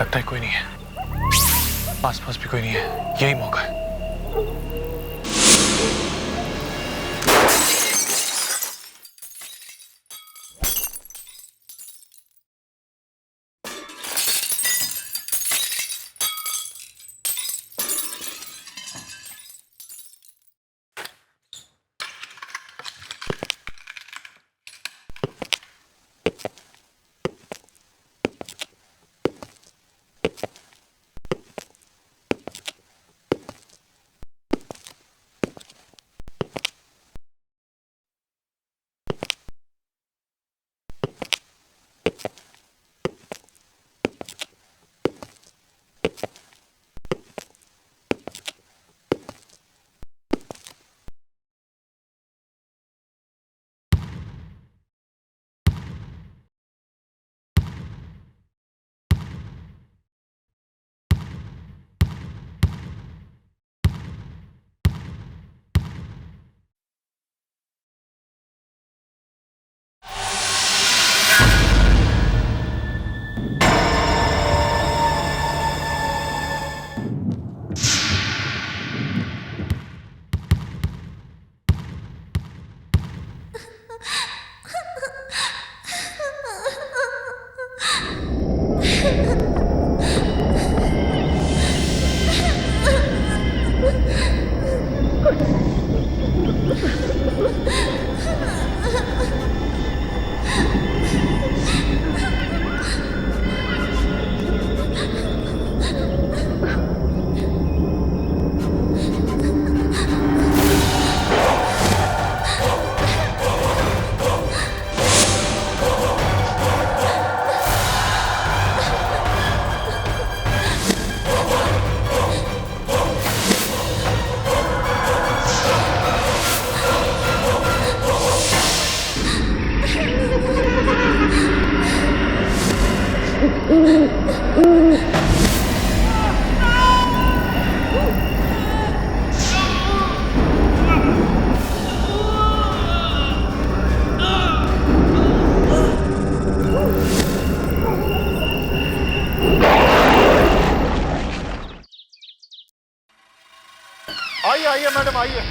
लगता है कोई नहीं है, पास पास भी कोई नहीं है, यही मौका है। आइए आइए मैडम आइए।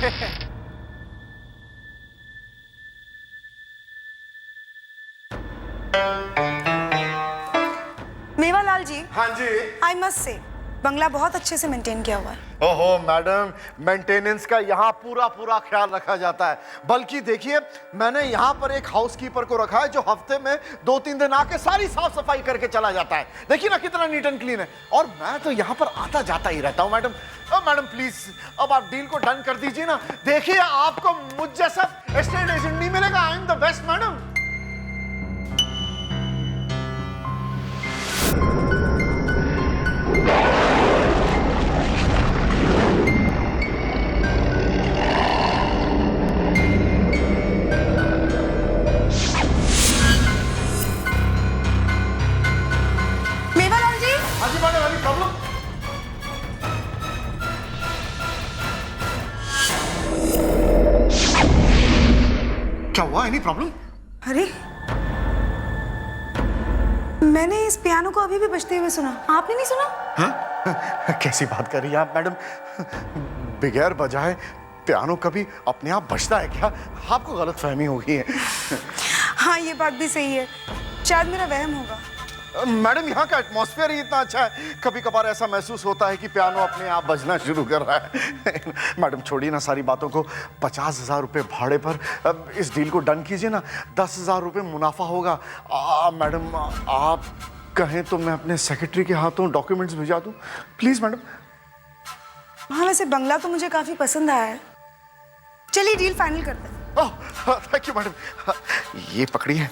मेवालाल जी, हाँ जी। आई मस्ट से बंगला बहुत अच्छे से मेंटेन किया हुआ है। ओहो मैडम, मेंटेनेंस का यहाँ पूरा पूरा ख्याल रखा जाता है। बल्कि देखिए, मैंने यहाँ पर एक हाउसकीपर को रखा है जो हफ्ते में 2-3 दिन आके सारी साफ सफाई करके चला जाता है। देखिए ना कितना नीट एंड क्लीन है। और मैं तो यहाँ पर आता जाता ही रहता हूँ मैडम। मैडम प्लीज अब आप डील को डन कर दीजिए ना। देखिए आपको मुझ जैसा एस्टेट एजेंट नहीं मिलेगा। I am the best madam. Mewalal ji, हाँ जी मैडम, एनी प्रॉब्लम? क्या हुआ? Any problem? अरे मैंने इस पियानो को अभी भी बजते हुए सुना, आपने नहीं सुना? हाँ? कैसी बात कर रही हैं आप मैडम? बगैर बजाए पियानो कभी अपने आप बजता है क्या? आपको गलत फहमी हो गई है। हाँ ये बात भी सही है, शायद मेरा वहम होगा। मैडम यहाँ का एटमॉस्फेयर ही इतना अच्छा है, कभी कभार ऐसा महसूस होता है कि पियानो अपने आप बजना शुरू कर रहा है। मैडम छोड़िए ना सारी बातों को, 50,000 रुपये भाड़े पर अब इस डील को डन कीजिए ना। 10,000 रुपये मुनाफा होगा। मैडम आप कहें तो मैं अपने सेक्रेटरी के हाथों डॉक्यूमेंट्स भिजा दूं, प्लीज मैडम। हाँ वैसे बंगला तो मुझे काफी पसंद आया है, चलिए डील फाइनल करते हैं। Thank you madam. ये पकड़िए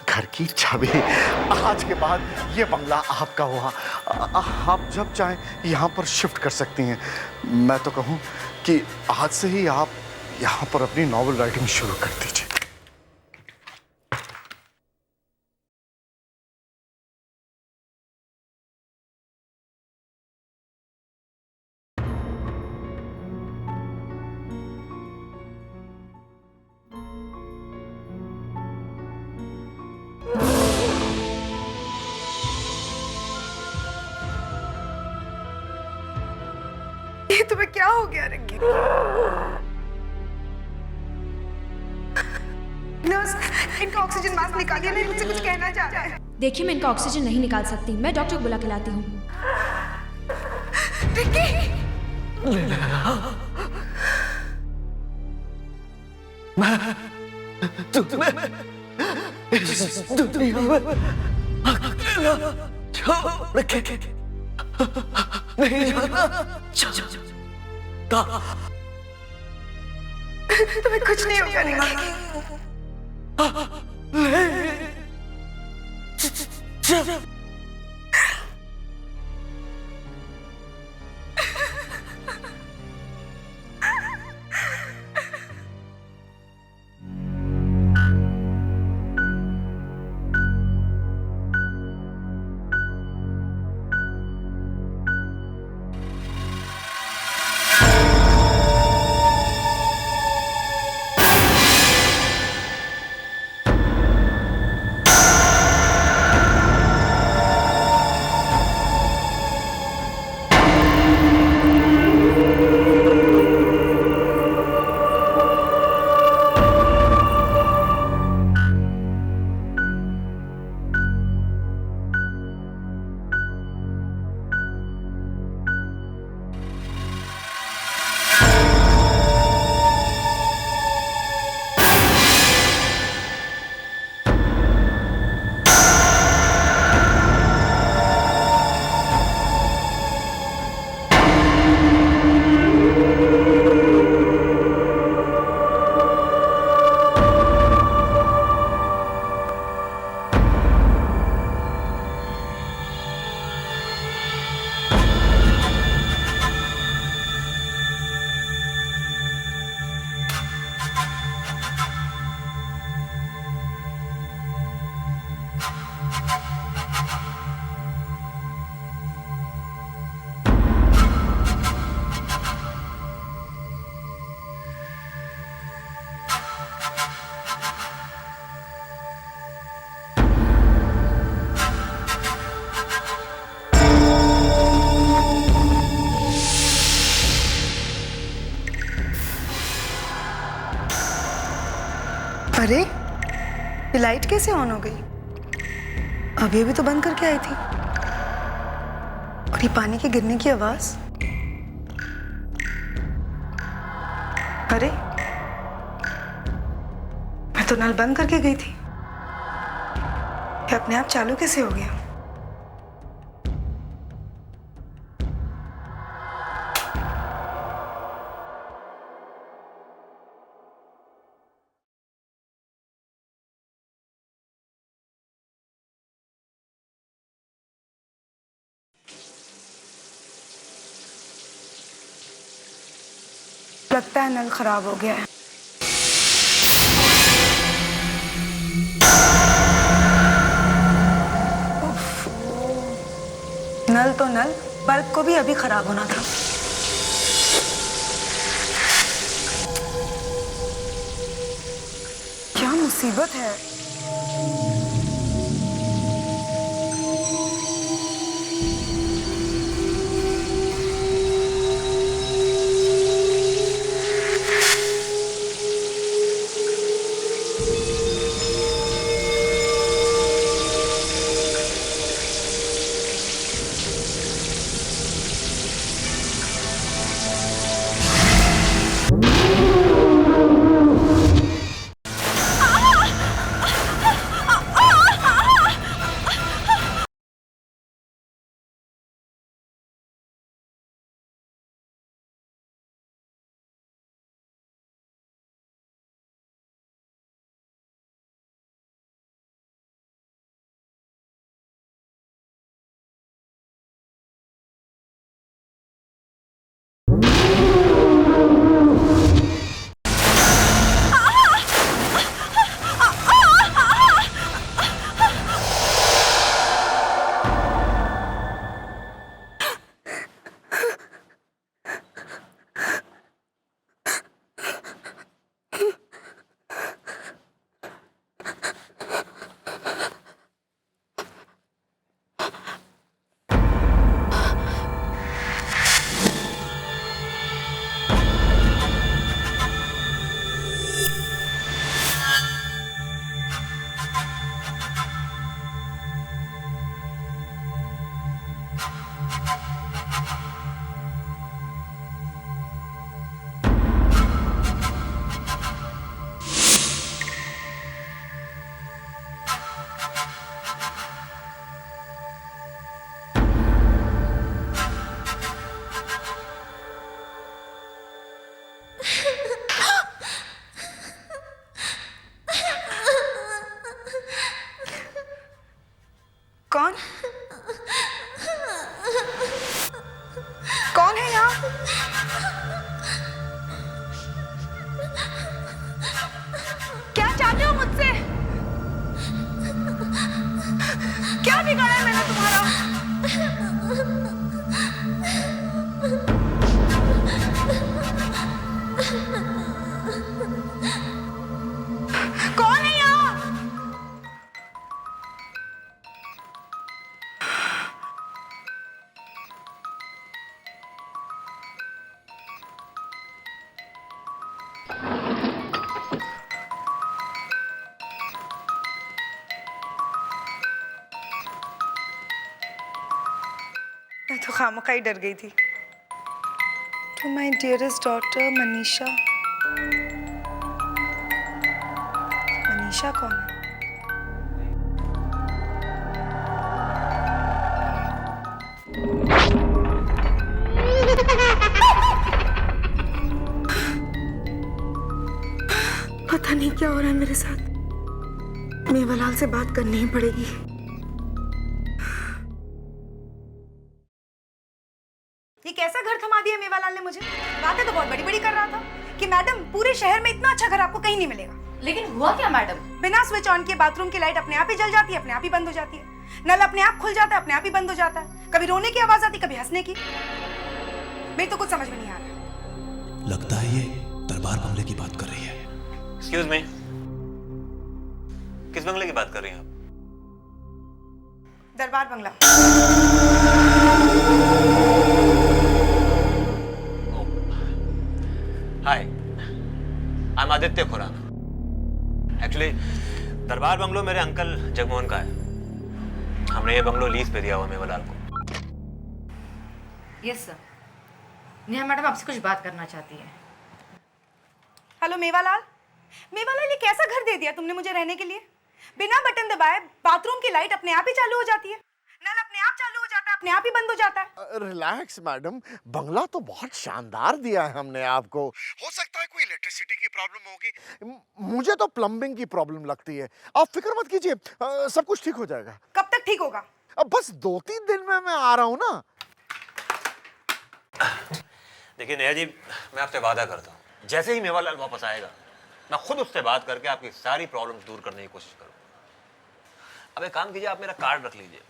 घर की चाबी। आज के बाद ये बंगला आपका हुआ। आप जब चाहें यहाँ पर शिफ्ट कर सकती हैं। मैं तो कहूँ कि आज से ही आप यहाँ पर अपनी नॉवेल राइटिंग शुरू कर दीजिए। ये तुम्हें क्या हो गया रिक्की? नर्स, इनका ऑक्सीजन मास्क निकालिए, नहीं मुझसे कुछ कहना चाह रहा है। देखिए, मैं इनका ऑक्सीजन नहीं निकाल सकती, मैं डॉक्टर को बुला के लाती हूँ। रिक्की! तुम्हें इस दुनिया में अकेला छोड़ के नहीं जाना चाहता। तुम्हें कुछ नहीं होगा रिक्की। अरे, ये लाइट कैसे ऑन हो गई? अभी भी तो बंद करके आई थी। और ये पानी के गिरने की आवाज। अरे, मैं तो नल बंद करके गई थी। ये अपने आप चालू कैसे हो गया? लगता है नल खराब हो गया है। नल तो नल, बल्ब को भी अभी खराब होना था। क्या मुसीबत है। कौन कौन है यहाँ? क्या चाहते हो मुझसे? क्या बिगाड़ा है मैंने तुम्हारा? कौन है यहाँ? मैं तो खामखा ही डर गई थी। To my dearest daughter Manisha. Manisha कौन है? पता नहीं क्या हो रहा है मेरे साथ। मेवालाल से बात करनी ही पड़ेगी। ये कैसा घर थमा दिया मेवालाल ने मुझे? बातें तो बहुत बड़ी बड़ी कर रहा था कि मैडम पूरे शहर में इतना अच्छा घर आपको कहीं नहीं मिलेगा। लेकिन हुआ क्या मैडम? बिना स्विच ऑन किए बाथरूम की लाइट अपने आप ही जल जाती है, अपने आप ही बंद हो जाती है। नल अपने आप खुल जाता है, अपने आप ही बंद हो जाता है। कभी रोने की आवाज आती, कभी हंसने की। मेरी तो कुछ समझ में नहीं आ रहा। लगता है ये दरबार बंगले की बात कर रही है। एक्सक्यूज मी, किस बंगले की बात कर रही हैं आप? दरबार बंगला। Hi, I am Aditya Khurana. Actually Darbar bungalow मेरे अंकल जगमोहन का है। हमने ये बंगलो लीज पे दिया हुआ मेवालाल को। Yes sir. नेहा मैडम आपसे कुछ बात करना चाहती है। हेलो मेवालाल। मेवालाल, ये कैसा घर दे दिया तुमने मुझे रहने के लिए? बिना बटन दबाए बाथरूम की लाइट अपने आप ही चालू हो जाती है, नल अपने आप चालू हो जाता है, अपने आप ही बंद हो जाता है। रिलैक्स मैडम, बंगला तो बहुत शानदार दिया है हमने आपको। हो सकता है कोई इलेक्ट्रिसिटी की प्रॉब्लम होगी, मुझे तो प्लम्बिंग की प्रॉब्लम लगती है। आप फिक्र मत कीजिए, सब कुछ ठीक हो जाएगा। कब तक ठीक होगा? अब बस 2-3 दिन में मैं आ रहा हूँ ना। देखिए नेहा जी, मैं आपसे वादा करता हूँ, जैसे ही मेवालाल वापस आएगा मैं खुद उससे बात करके आपकी सारी प्रॉब्लम्स दूर करने की कोशिश करूँगा। अब एक काम कीजिए, आप मेरा कार्ड रख लीजिए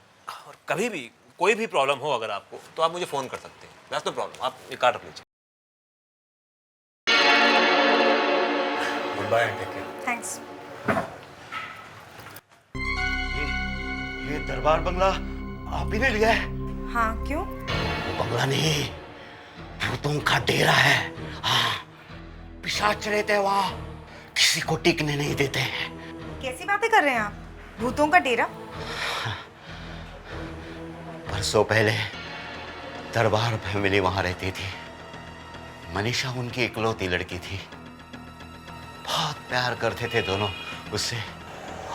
और कभी भी कोई भी प्रॉब्लम हो अगर आपको तो आप मुझे फ़ोन कर सकते हैं। दैट्स नो प्रॉब्लम, आप ये कार्ड रख लीजिए। Good bye and take care. Thanks. ये दरबार बंगला आप ही ने लिया है? हाँ, क्यों? वो बंगला नहीं, भूतों का डेरा है। हाँ, पिशाच रहते हैं वहाँ, किसी को टिकने नहीं देते हैं। कैसी बातें कर रहे हैं आप? भूतों का डेरा? बरसों पहले दरबार फैमिली वहाँ रहती थी। मनीषा उनकी इकलौती लड़की थी। बहुत प्यार करते थे दोनों उससे।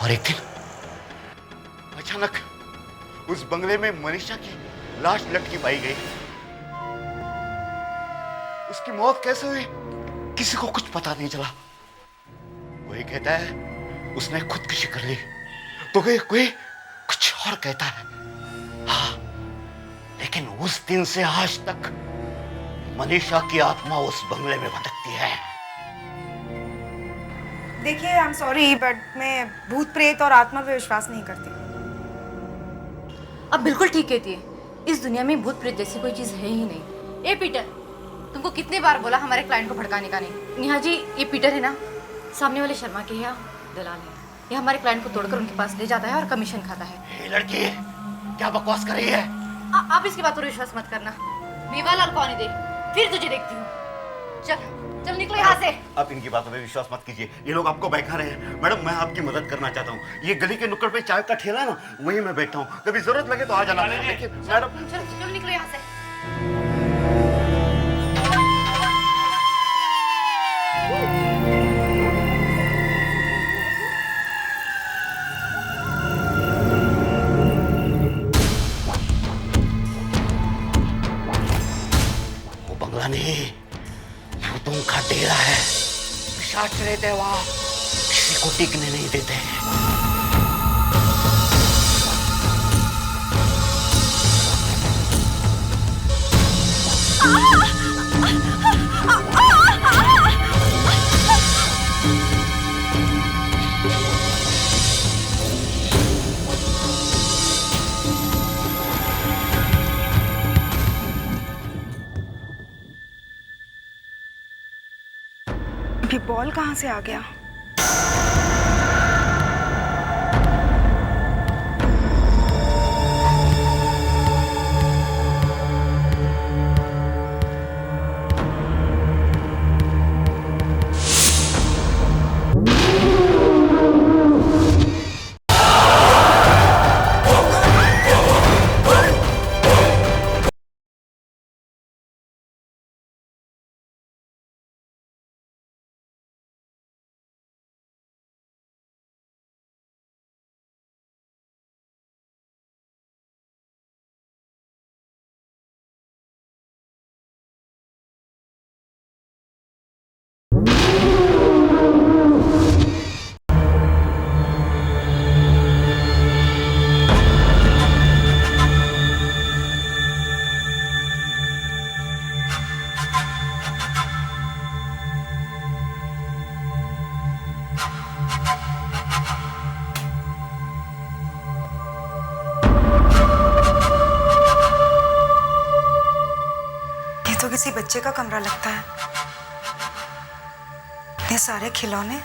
और एक दिन अचानक उस बंगले में मनीषा की लाश लटकी पाई गई। उसकी मौत कैसे हुई किसी को कुछ पता नहीं चला। कोई कहता है उसने खुदकुशी कर ली, तो कोई कुछ और कहता है। हाँ, लेकिन उस दिन से आज तक मनीषा की आत्मा उस बंगले में भटकती है। देखिए, आई एम सॉरी बट मैं भूत प्रेत और आत्मा पे विश्वास नहीं करती। अब बिल्कुल ठीक कहती है। इस दुनिया में भूत प्रेत जैसी कोई चीज है ही नहीं। ए पीटर, तुमको कितनी बार बोला हमारे क्लाइंट को भड़काने का नहीं। नेहा जी, ये पीटर है ना, सामने वाले शर्मा के यहाँ दलाल है। ये हमारे क्लाइंट को तोड़कर उनके पास ले जाता है और कमीशन खाता है। ये लड़की क्या बकवास कर रही है? आप इसकी बात पर विश्वास मत करना। मेवालाल को आने दे, फिर तुझे देखती हूँ। चल चल निकलो यहाँ से। आप इनकी बातों पे विश्वास मत कीजिए, ये लोग आपको बहका रहे हैं। मैडम मैं आपकी मदद करना चाहता हूँ, ये गली के नुक्कड़ पे चाय का ठेला है ना, वहीं मैं बैठा हूँ, कभी जरूरत लगे तो आ जाना। लेकिन मैडम चल चल निकलो यहाँ से। वो बंगला नहीं, भूतों का डेरा है। पिशाच रहते हैं वहां, किसी को टिकने नहीं देते हैं। ये बॉल कहाँ से आ गया? तो किसी बच्चे का कमरा लगता है। इतने सारे खिलौने।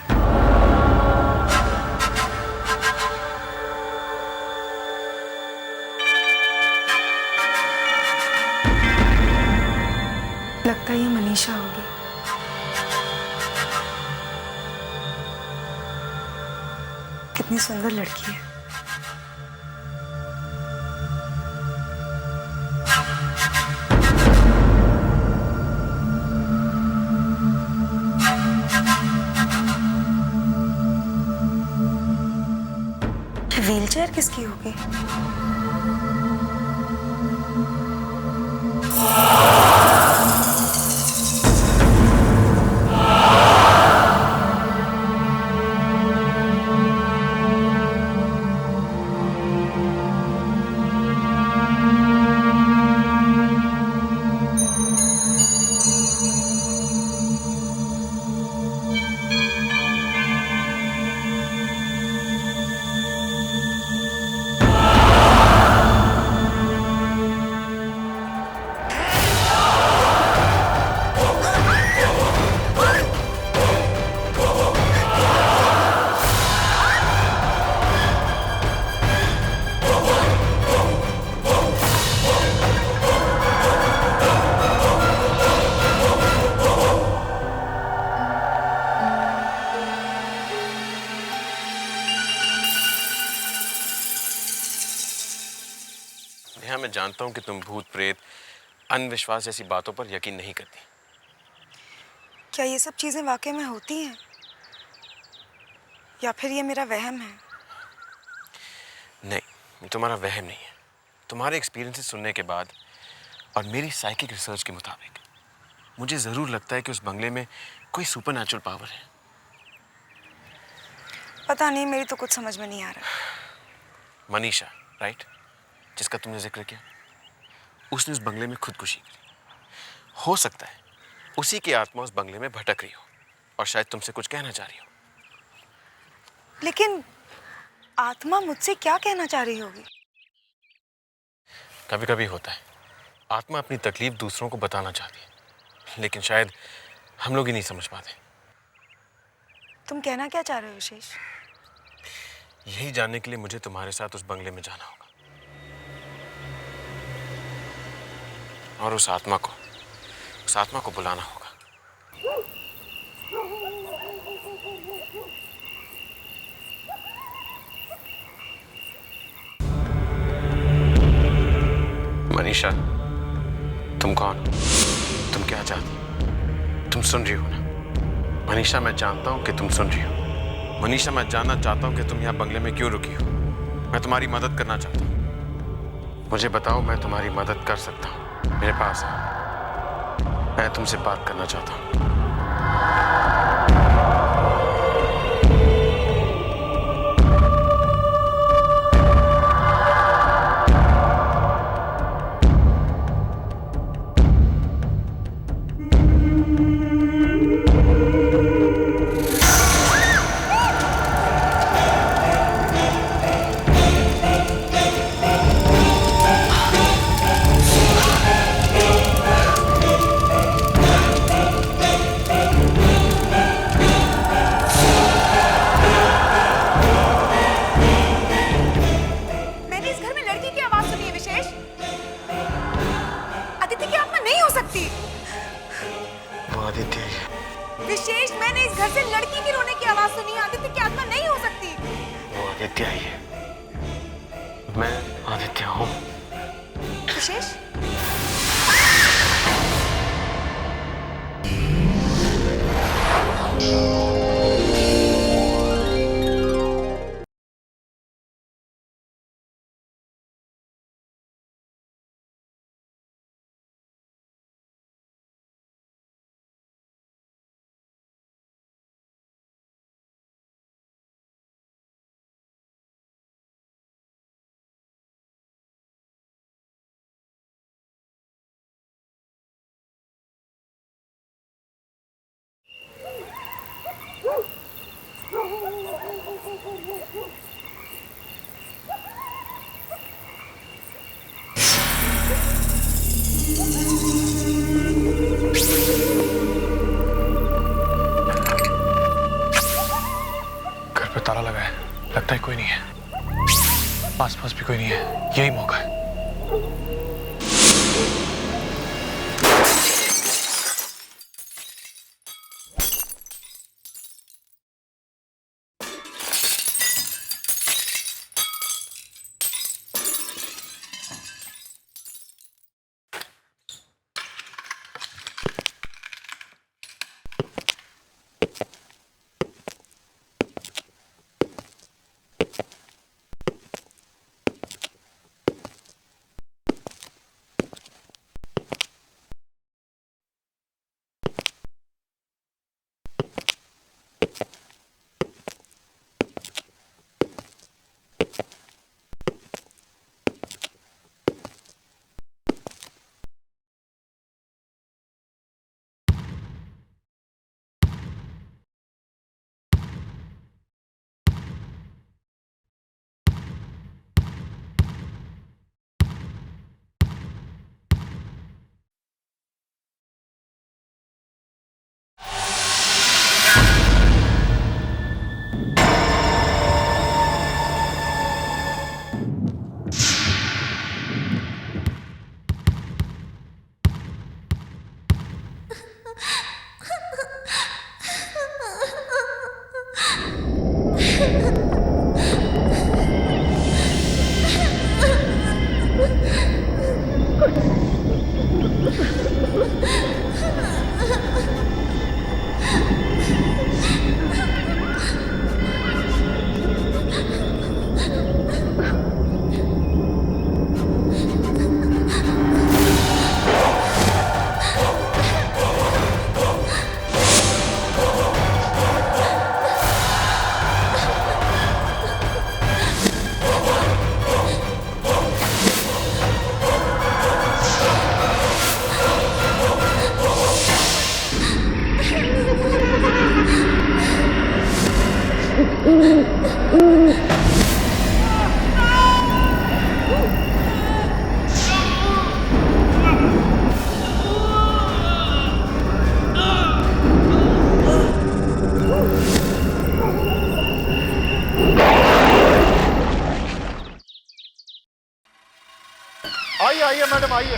लगता है ये मनीषा होगी। कितनी सुंदर लड़की है। व्हीलचेयर किसकी होगी? नेहा, मैं जानता हूं कि तुम भूत प्रेत अंधविश्वास जैसी बातों पर यकीन नहीं करती। क्या ये सब चीजें वाकई में होती हैं या फिर ये मेरा वहम है? नहीं, ये तुम्हारा वहम नहीं है। तुम्हारे एक्सपीरियंसेस सुनने के बाद और मेरी साइकिक रिसर्च के मुताबिक मुझे ज़रूर लगता है कि उस बंगले में कोई सुपरनैचुरल पावर है। पता नहीं, मेरी तो कुछ समझ में नहीं आ रहा। मनीषा, राइट, जिसका तुमने जिक्र किया, उसने उस बंगले में खुदकुशी करी। हो सकता है उसी की आत्मा उस बंगले में भटक रही हो और शायद तुमसे कुछ कहना चाह रही हो। लेकिन आत्मा मुझसे क्या कहना चाह रही होगी? कभी कभी होता है, आत्मा अपनी तकलीफ दूसरों को बताना चाहती है, लेकिन शायद हम लोग ही नहीं समझ पाते। तुम कहना क्या चाह रहे हो विशेष? यही जानने के लिए मुझे तुम्हारे साथ उस बंगले में जाना होगा और उस आत्मा को बुलाना होगा। मनीषा, तुम कौन हो? तुम क्या चाहती हो? तुम सुन रही हो ना? मनीषा, मैं जानता हूं कि तुम सुन रही हो। मनीषा, मैं जानना चाहता हूं कि तुम यहाँ बंगले में क्यों रुकी हो। मैं तुम्हारी मदद करना चाहता हूं। मुझे बताओ, मैं तुम्हारी मदद कर सकता हूं। मेरे पास है, मैं तुमसे बात करना चाहता हूं। मैंने इस घर में लड़की की आवाज सुनी है विशेष। अदिति की आत्मा नहीं हो सकती। वो आदित्य है। विशेष, मैंने इस घर से लड़की की रोने की आवाज सुनी है। आदित्य की आत्मा नहीं हो सकती। वो आदित्य ही है। मैं आदित्य हूँ। विशेष, घर पे ताला लगा है, लगता है कोई नहीं है। आसपास भी कोई नहीं है, यही मौका है। आइए आइए मैडम आइए।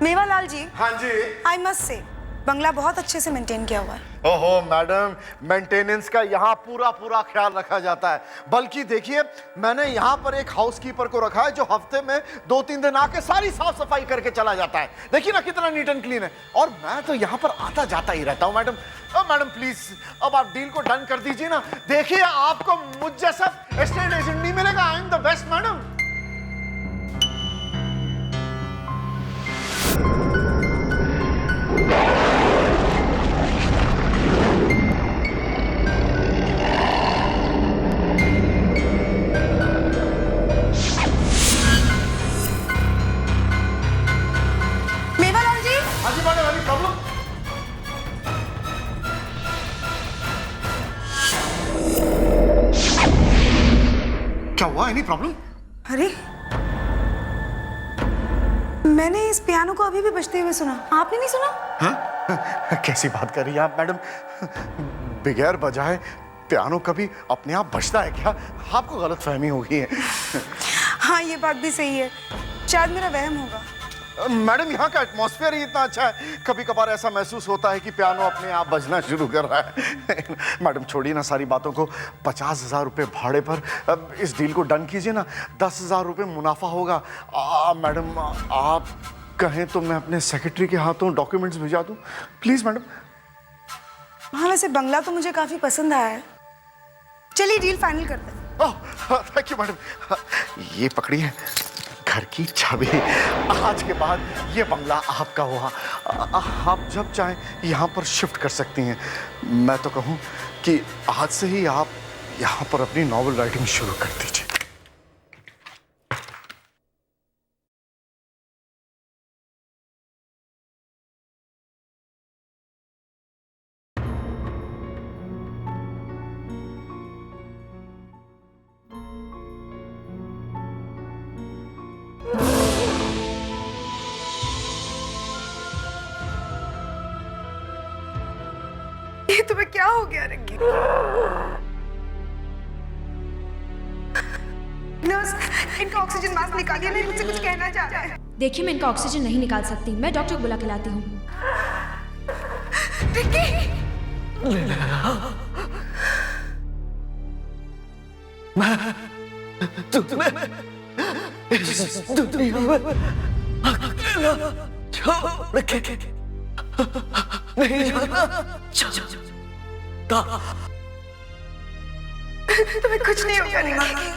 मेवालाल जी, हाँ जी। आई मस्ट से बंगला बहुत अच्छे से मेंटेन किया हुआ है। ओहो मैडम, मेंटेनेंस का यहाँ पूरा पूरा ख्याल रखा जाता है। बल्कि देखिए, मैंने यहाँ पर एक हाउसकीपर को रखा है जो हफ्ते में 2-3 दिन आके सारी साफ सफाई करके चला जाता है। देखिए ना कितना नीट एंड क्लीन है। और मैं तो यहाँ पर आता जाता ही रहता हूँ मैडम। मैडम प्लीज अब आप डील को डन कर दीजिए ना। देखिए आपको मुझ जैसा एस्टेट एजेंट नहीं मिलेगा। I am the best madam. Mewalal ji, हाँ जी मैडम, एनी प्रॉब्लम? क्या हुआ? Any problem? अरे मैंने इस पियानो को अभी भी बजते हुए सुना, आपने नहीं सुना? हाँ? कैसी बात कर रही हैं आप मैडम? बगैर बजाए पियानो कभी अपने आप बजता है क्या? आपको गलतफहमी हो गई है। हाँ ये बात भी सही है, शायद मेरा वहम होगा। मैडम यहाँ का एटमॉस्फेयर ही इतना अच्छा है, कभी कभार ऐसा महसूस होता है कि पियानो अपने आप बजना शुरू कर रहा है। मैडम छोड़िए ना सारी बातों को, 50,000 रुपये भाड़े पर अब इस डील को डन कीजिए ना। 10,000 रुपये मुनाफा होगा। मैडम आप कहें तो मैं अपने सेक्रेटरी के हाथों डॉक्यूमेंट्स भिजवा दूँ प्लीज मैडम। हाँ वैसे बंगला तो मुझे काफी पसंद आया है, चलिए डील फाइनल करते हैं। Thank you madam. ये पकड़िए घर की चाबी। आज के बाद ये बंगला आपका हुआ। आप जब चाहें यहाँ पर शिफ्ट कर सकती हैं। मैं तो कहूँ कि आज से ही आप यहाँ पर अपनी नॉवेल राइटिंग शुरू कर दीजिए। ये तुम्हें क्या हो गया रिक्की? नर्स, इनका ऑक्सीजन मास्क निकालिए, नहीं मुझसे कुछ कहना चाह रहा है। देखिए मैं इनका ऑक्सीजन नहीं निकाल सकती, मैं डॉक्टर को बुला के लाती हूँ। रिक्की! तुम्हें इस दुनिया में अकेला छोड़ के नहीं जाना चाहता। तुम्हें कुछ नहीं होगा रिक्की।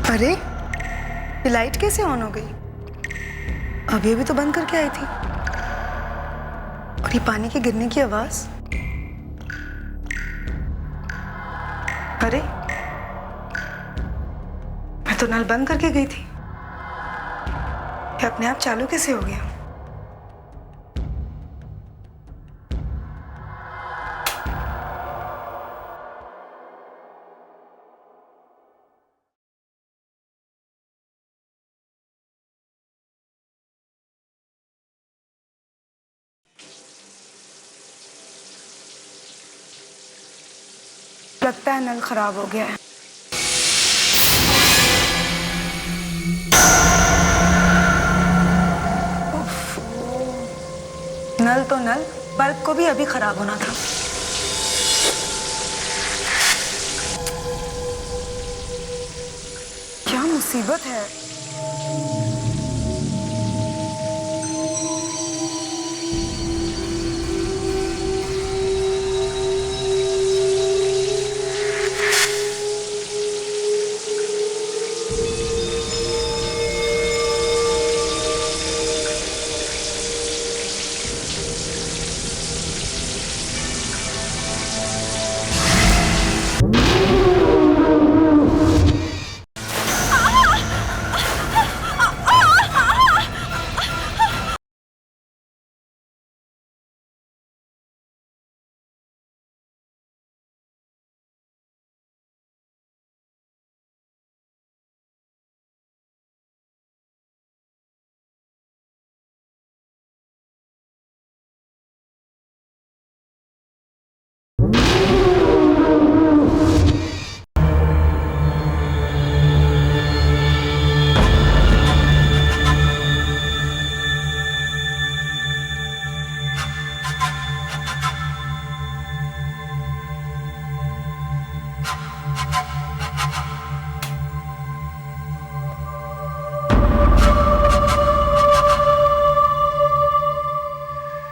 अरे ये लाइट कैसे ऑन हो गई? अभी अभी तो बंद करके आई थी। और ये पानी के गिरने की आवाज। अरे मैं तो नल बंद करके गई थी, ये अपने आप चालू कैसे हो गया? लगता है नल खराब हो गया है। नल तो नल, बल्ब को भी अभी खराब होना था। क्या मुसीबत है।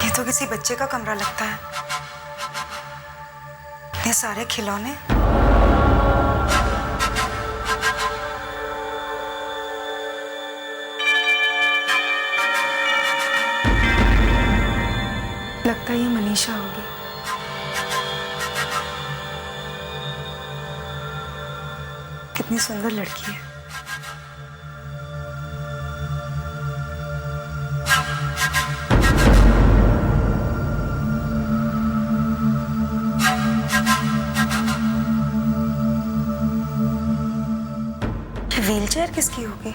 तो किसी बच्चे का कमरा लगता है। इतने सारे खिलौने। लगता है ये मनीषा होगी। कितनी सुंदर लड़की है। व्हीलचेयर किसकी होगी?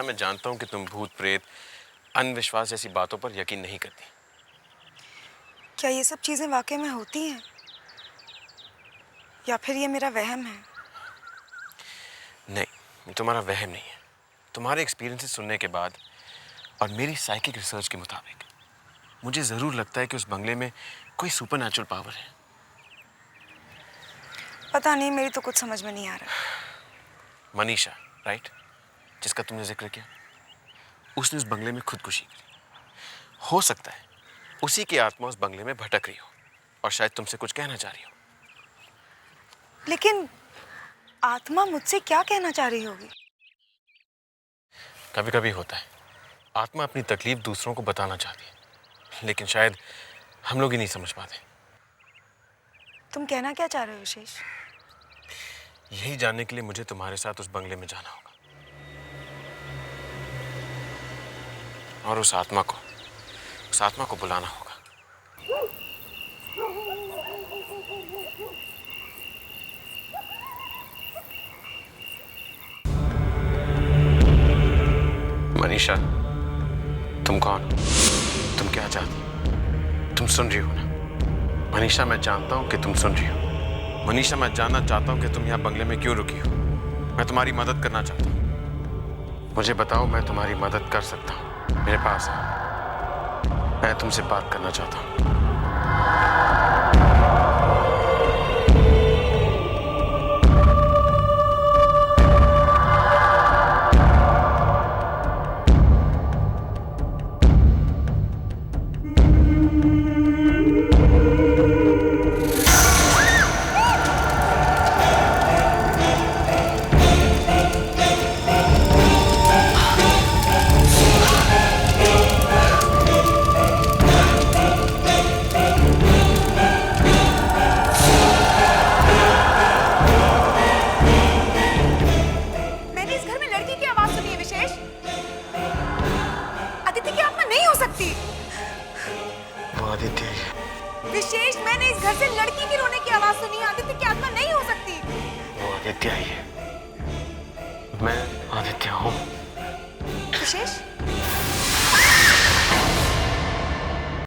मैं जानता हूं कि तुम भूत प्रेत अंधविश्वास जैसी बातों पर यकीन नहीं करती। क्या ये सब चीजें वाकई में होती हैं या फिर ये मेरा वहम है? नहीं, ये तुम्हारा वहम नहीं है। तुम्हारे एक्सपीरियंसेस सुनने के बाद और मेरी साइकिक रिसर्च के मुताबिक मुझे जरूर लगता है कि उस बंगले में कोई सुपरनैचुरल पावर है। पता नहीं, मेरी तो कुछ समझ में नहीं आ रहा। मनीषा, राइट, जिसका तुमने जिक्र किया, उसने उस बंगले में खुदकुशी की। हो सकता है उसी की आत्मा उस बंगले में भटक रही हो और शायद तुमसे कुछ कहना चाह रही हो। लेकिन आत्मा मुझसे क्या कहना चाह रही होगी? कभी कभी होता है, आत्मा अपनी तकलीफ दूसरों को बताना चाहती है, लेकिन शायद हम लोग ही नहीं समझ पाते। तुम कहना क्या चाह रहे हो विशेष? यही जानने के लिए मुझे तुम्हारे साथ उस बंगले में जाना होगा और उस आत्मा को उस आत्मा को बुलाना होगा। मनीषा, तुम कौन? तुम क्या चाहती? तुम सुन रही हो ना? मनीषा, मैं जानता हूं कि तुम सुन रही हो। मनीषा, मैं जानना चाहता हूं कि तुम यहां बंगले में क्यों रुकी हो। मैं तुम्हारी मदद करना चाहता हूं। मुझे बताओ, मैं तुम्हारी मदद कर सकता हूं। मेरे पास है, मैं तुमसे बात करना चाहता हूं। मैंने इस घर में लड़की की आवाज सुनी है विशेष। अदिति की आत्मा नहीं हो सकती। वो आदित्य ही है। विशेष, मैंने इस घर से लड़की की रोने की आवाज सुनी है। आदित्य की आत्मा नहीं हो सकती। वो आदित्य ही है। मैं आदित्य हूँ। विशेष,